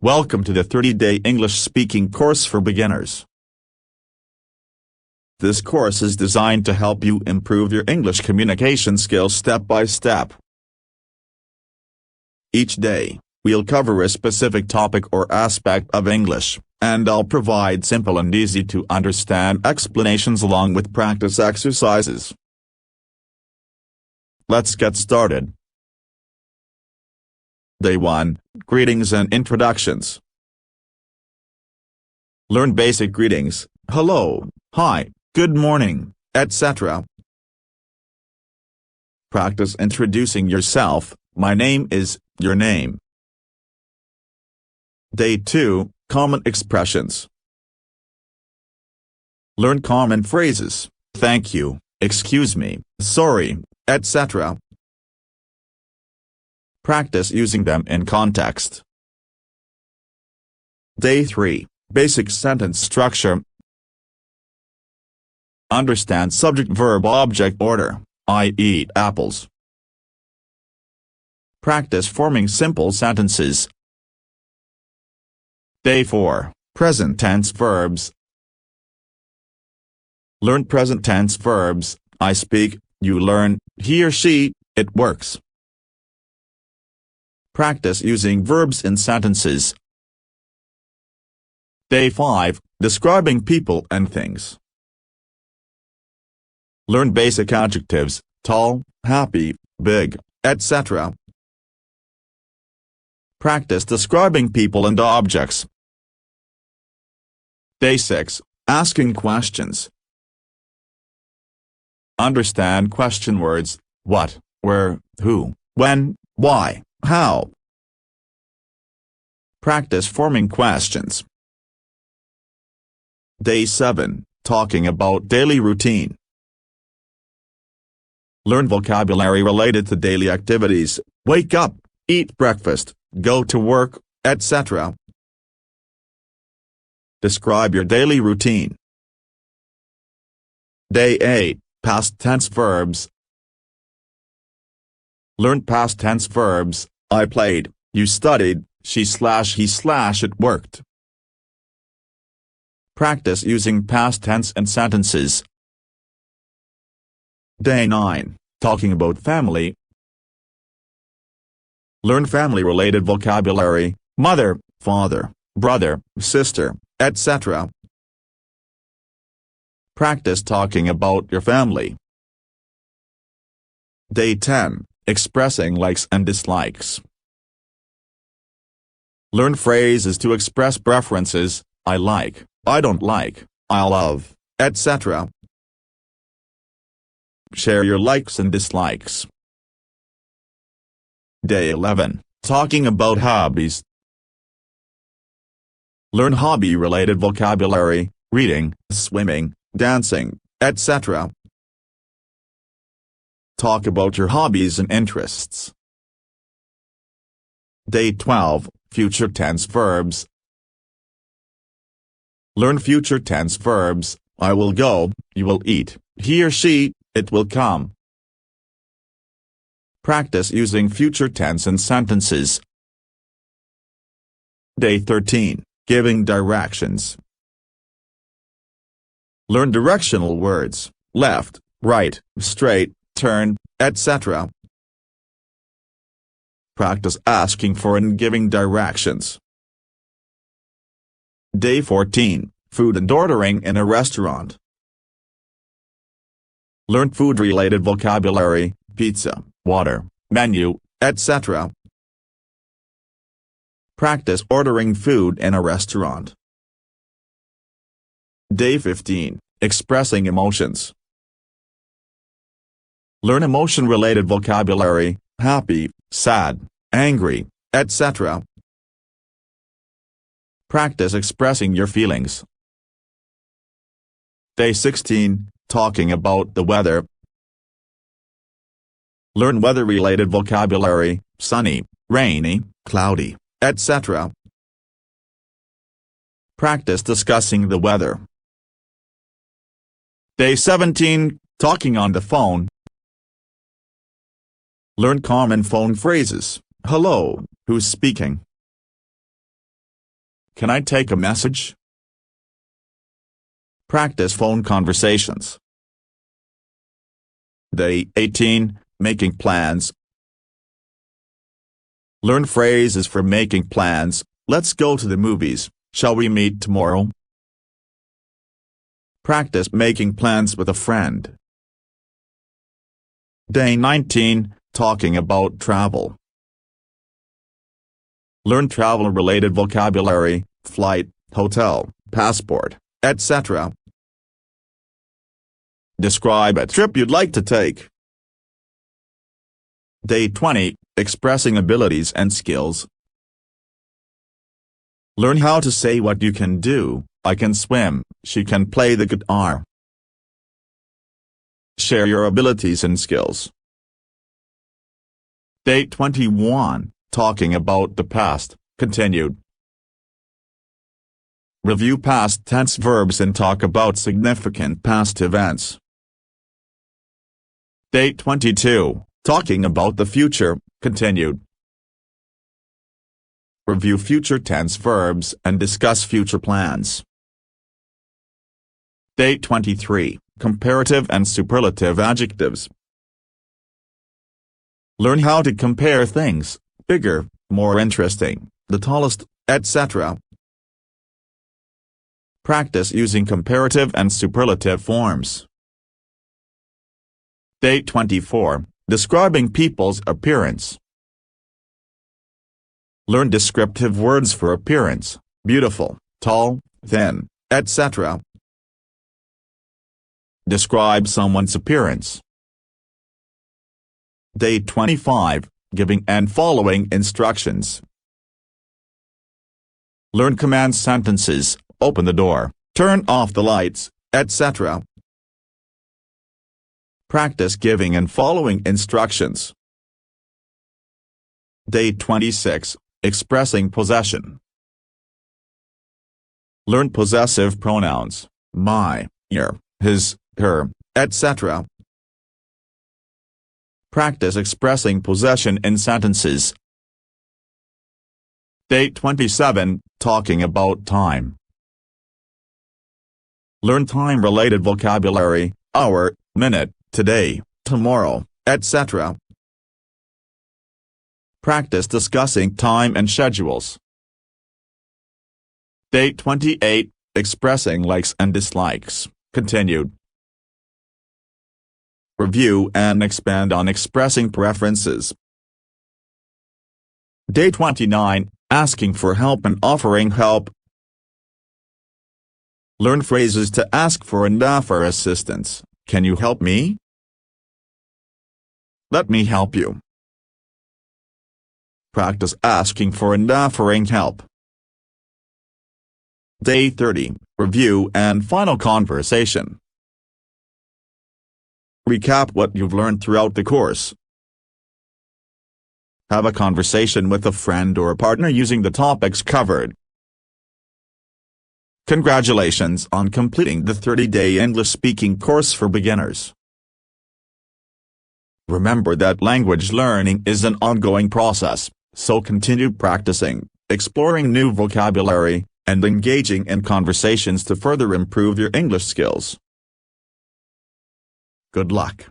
Welcome to the 30-day English speaking course for beginners. This course is designed to help you improve your English communication skills step by step. Each day, we'll cover a specific topic or aspect of English, and I'll provide simple and easy to understand explanations along with practice exercises. Let's get started. Day 1, Greetings and Introductions. Learn basic greetings, hello, hi, good morning, etc. Practice introducing yourself, my name is, your name. Day 2, Common Expressions. Learn common phrases, thank you, excuse me, sorry, etc. Practice using them in context. Day 3, Basic Sentence Structure. Understand subject-verb-object order, I eat apples. Practice forming simple sentences. Day 4, Present Tense Verbs. Learn present tense verbs, I speak, you learn, he or she, it works. Practice using verbs in sentences. Day 5, Describing people and things. Learn basic adjectives, tall, happy, big, etc. Practice describing people and objects. Day 6, Asking questions. Understand question words, what, where, who, when, why, how. Practice forming questions. Day 7, Talking about daily routine. Learn vocabulary related to daily activities, wake up, eat breakfast, go to work, etc. Describe your daily routine. Day 8, Past tense verbs. Learn past tense verbs, I played, you studied, she/he/it worked. Practice using past tense in sentences. Day 9, Talking about family. Learn family-related vocabulary, mother, father, brother, sister, etc. Practice talking about your family. Day 10, Expressing likes and dislikes. Learn phrases to express preferences, I like, I don't like, I love, etc. Share your likes and dislikes. Day 11, Talking about hobbies. Learn hobby-related vocabulary, reading, swimming, dancing, etc. Talk about your hobbies and interests. Day 12, Future tense verbs. Learn future tense verbs, I will go, you will eat, he or she, it will come. Practice using future tense in sentences. Day 13, Giving directions. Learn directional words, left, right, straight, turn, etc. Practice asking for and giving directions. Day 14, Food and ordering in a restaurant. Learn food-related vocabulary, pizza, water, menu, etc. Practice ordering food in a restaurant. Day 15, Expressing emotions. Learn emotion-related vocabulary, happy, sad, angry, etc. Practice expressing your feelings. Day 16, Talking about the weather. Learn weather-related vocabulary, sunny, rainy, cloudy, etc. Practice discussing the weather. Day 17, Talking on the phone. Learn common phone phrases, hello, who's speaking? Can I take a message? Practice phone conversations. Day 18, Making plans. Learn phrases for making plans. Let's go to the movies. Shall we meet tomorrow? Practice making plans with a friend. Day 19, Talking about travel. Learn travel-related vocabulary, flight, hotel, passport, etc. Describe a trip you'd like to take. Day 20, Expressing abilities and skills. Learn how to say what you can do. I can swim, she can play the guitar. Share your abilities and skills. Day 21, Talking about the past, continued. Review past tense verbs and talk about significant past events. Day 22, Talking about the future, continued. Review future tense verbs and discuss future plans. Day 23, Comparative and superlative adjectives. Learn how to compare things, bigger, more interesting, the tallest, etc. Practice using comparative and superlative forms. Day 24, Describing people's appearance. Learn descriptive words for appearance, beautiful, tall, thin, etc. Describe someone's appearance. Day 25, Giving and following instructions. Learn command sentences, open the door, turn off the lights, etc. Practice giving and following instructions. Day 26, Expressing possession. Learn possessive pronouns, my, your, his, her, etc. Practice expressing possession in sentences. Day 27, Talking about time. Learn time-related vocabulary, hour, minute, today, tomorrow, etc. Practice discussing time and schedules. Day 28, Expressing likes and dislikes, continued. Review and expand on expressing preferences. Day 29, Asking for help and offering help. Learn phrases to ask for and offer assistance. Can you help me? Let me help you. Practice asking for and offering help. Day 30, Review and final conversation. Recap what you've learned throughout the course. Have a conversation with a friend or a partner using the topics covered. Congratulations on completing the 30-day English speaking course for beginners. Remember that language learning is an ongoing process, so continue practicing, exploring new vocabulary, and engaging in conversations to further improve your English skills. Good luck.